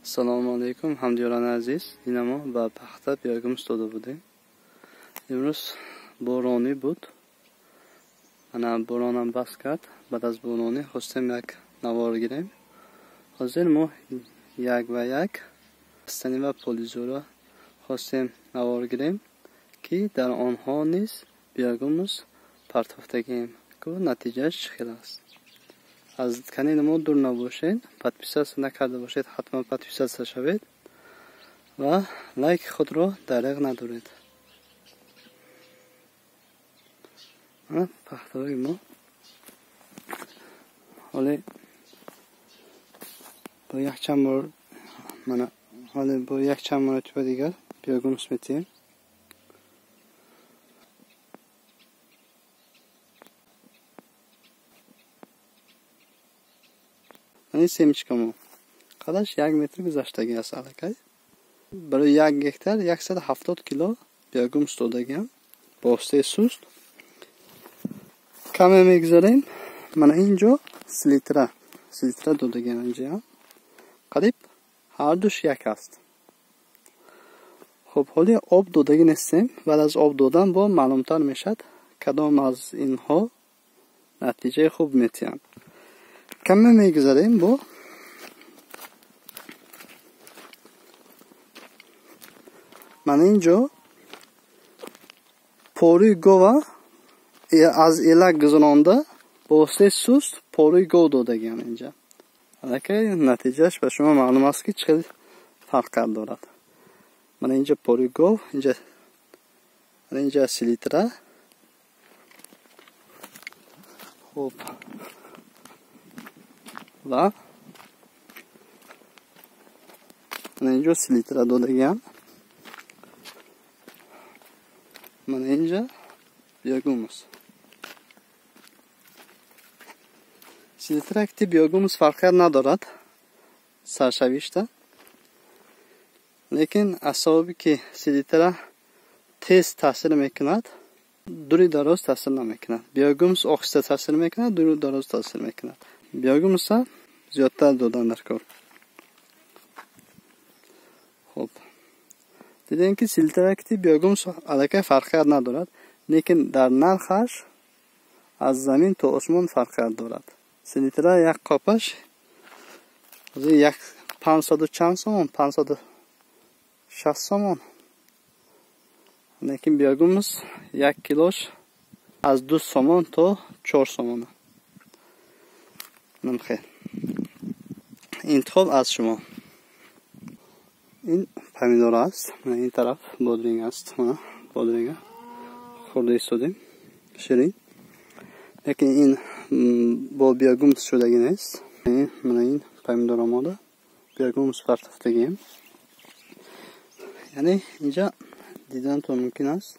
Assalomu alaykum hamdiyolani aziz dinamo va paxta biyogum ustoda buding. Imroz bo'roni bud. Mana bo'ronam bas kard. Ba'd az bo'roni xostem yak navor girem. Hozir mo yak va yak stani va polizora xostem navor girem ki dar onha niz biyogumuz partovdagim ku natijash chiqaras. از کانال ما دور نباشید، подписаться نکرده باشید حتما подписаться شوید و لایک خود رو دریغ ندارید. پخته‌های ما حالا با یک چند مرتبه دیگر بیاگونس میتیم. این سیمچکمو قدش 1 متر گذشتگی است الکی برای 1 هکتار 170 کیلو بیاگم استودگیم با واسطه سوست کم میگذاریم. من اینجا سلیتره دادگیم اینجا قریب هر دوش یک است. خب حالی آب دادگی نیستیم. بعد از آب دادن با معلومتر میشد کدام از اینها نتیجه خوب میتیم. کم میگذاریم با من اینجا پوری گوه از ایلک گذرانده با واسطه سوست پوری گو دادگیم اینجا. الکی نتیجهش به شما معلوم است که چقدر فرق دارد. من اینجا پوری گو اینجا سلیتره. خب و من اینجا سلیتره دادگیم. من اینجا بیاگوموس سلیتره که بیاگوموس فرقی ندارد سرشویشته، لیکن اصابی که سلیتره تیز تاثیر میکند دوری دراز تاثیر نمیکند. بیاگوموس آهسته تاثیر میکند، دوری دراز تاثیر میکند. بیاگوموس زیادتر دادن در کار. خب دیدین که سیلترکتی بیاگوموس الکی فرقی ندارد، لیکن در نرخش از زمین تا آسمان فرقی دارد. سیلتره یک قاپش یک 500 و چند سومون 560 سومون، لیکن بیاگوموس 1 کیلوش از 2 سومون تا 4 سومون. نمخیر انتخاب از شما. این پمیدور است. من این طرف بادرینگ است. من بادرینگ خورده ایستادیم شیرین، لیکن این با بیاگوموس شدگی نیست. من این پمیدور آماده بیاگوموس پرتافتگیم. یعنی اینجا دیدن تو ممکن است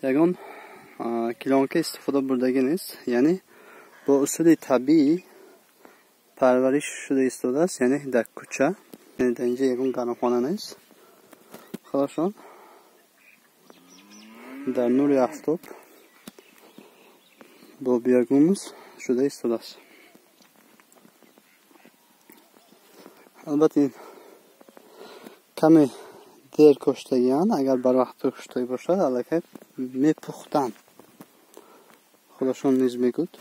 یگان کلانکه استفاده بردگی نیست، یعنی با اصول طبیعی پرورش شده ایستاده است، یعنی در کوچه، یعنی در اینجا یکون گرمخانه نیست. خودشان در نور آفتاب با بیاگوموس شده ایستاده است. البته این کمی دیر کشتگیان اگر بر وقت کشتگی باشد الکی میپختن. خودشان نیز میگود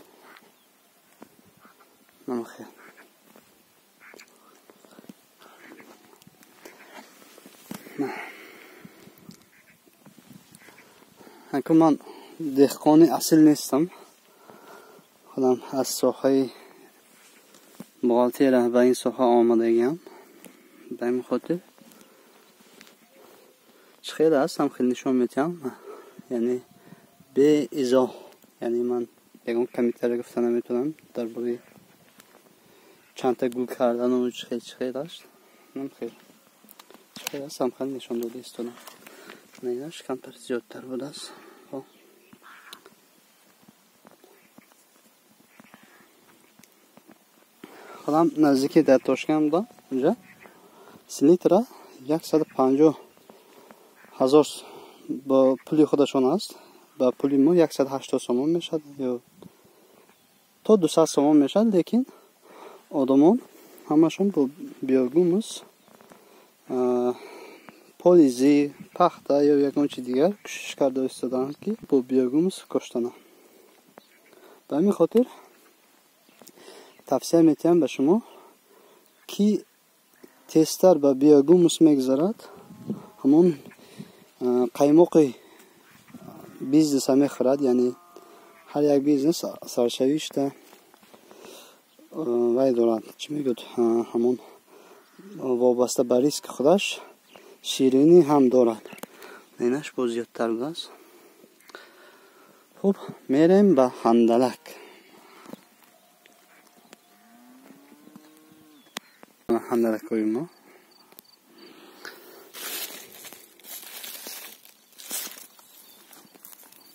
نمخیر. اکنون من دهقانی اصل نیستم، خودم از ساحه بغالتی به این ساحه آمدگیم. به این خاطر خیلی هستم خیلی نشان میتیم، یعنی به ازا، یعنی من یکم کمی تر گفته نمیتونم در باره چند تا گول کردن و خیلی هست. من خیلی هستم خیلی نشان داده ایستونم، چون اینش کمتر زیادتر بوده است. خودم نزدیکی در تاشکم دا اینجا سلیتره 150,000 با پولی خودشون است. با پولی ما 180 سومون میشد یا تا 200 سومون میشد، لیکن آدمان ҳамашон бо биогумус, полизи, пахта ё ягон чиз дигар кӯшиш карда истодаанд ки бо биогумус коштананд. ба ҳамин хотир тавсия метиҳам ба шумо ки тезтар ба биогумус мегузарад, ҳамон қаймоқи бизнеса мехӯрад. Яъне ҳар як бизнес саршавишта вай дорад, чӣ мегӯяд, ҳамон вобаста ба риски худаш ширинӣ ҳам дорад. менаш бо зиёдтар будааст. хуб, мерем ба ҳандалак. ҳандалакҳои мо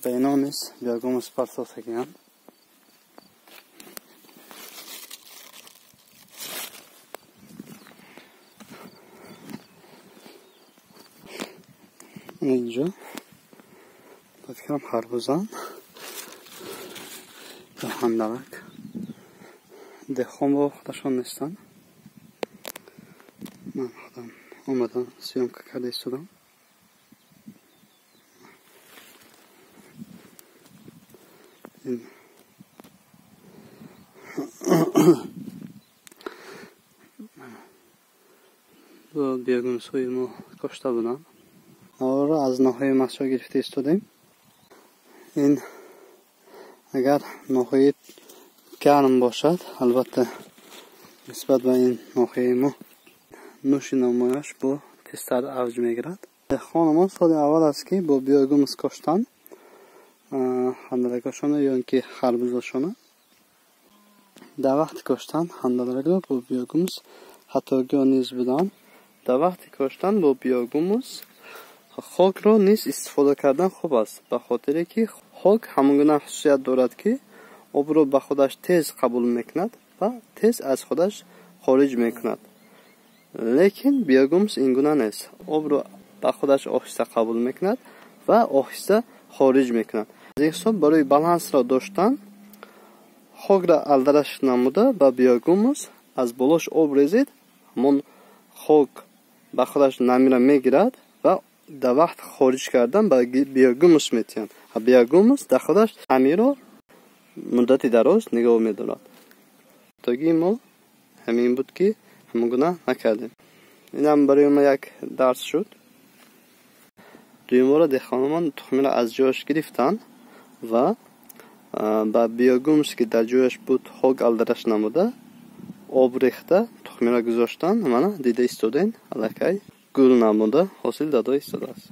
ба ино низ биогумус партофтагиам. اینجا با فکرم خربوزان یا هندلک دخون با خودشان نیستن. من خودم اومدم سیومکا کرده ایستادم. این با بیاگونس های ما کاشته بودن. آره از ناحیه مسجد گرفته ایستادیم. این اگر ناحیه گرم باشد، البته نسبت به این ناحیه ما نوش نمایش با تستر اوج میگیرد. خانمان سال اول است که با بیاگومس کاشتن هندلکاشانه یا اینکه خربوزاشانه. در وقت کاشتن هندلکا با بیاگومس حتی گیا نیز بدن. در وقت کاشتن با بیاگومس خاک را نیز استفاده کردن خوب است، به خاطر که خاک همونگونه خصوصیت دارد که آب را به خودش تیز قبول میکند و تیز از خودش خارج میکند. لیکن بیاگومس اینگونه نیست، آب را به خودش آهسته قبول میکند و آهسته خارج میکند. از این حساب برای بالانس را داشتن خاک را الدرش نموده به بیاگومس از بالاش آب ریزید، همون خاک به خودش نمی را میگیرد و در وقت خارج کردن با بیاگومس میتیند. بیاگومس در خودش همین را مدت دراز نگاه میدارد. تاگی ما همین بود که همون گناه نکردیم. این هم برای ما یک درس شد. دویم بار دهقانان تخمی را از جایش گرفتن و با بیاگومس که در جایش بود خاک الدرش نموده آب ریخته تخمی را گذاشتن. من دیده ایستادین الکی گل نموده حاصل داده ایستاده است.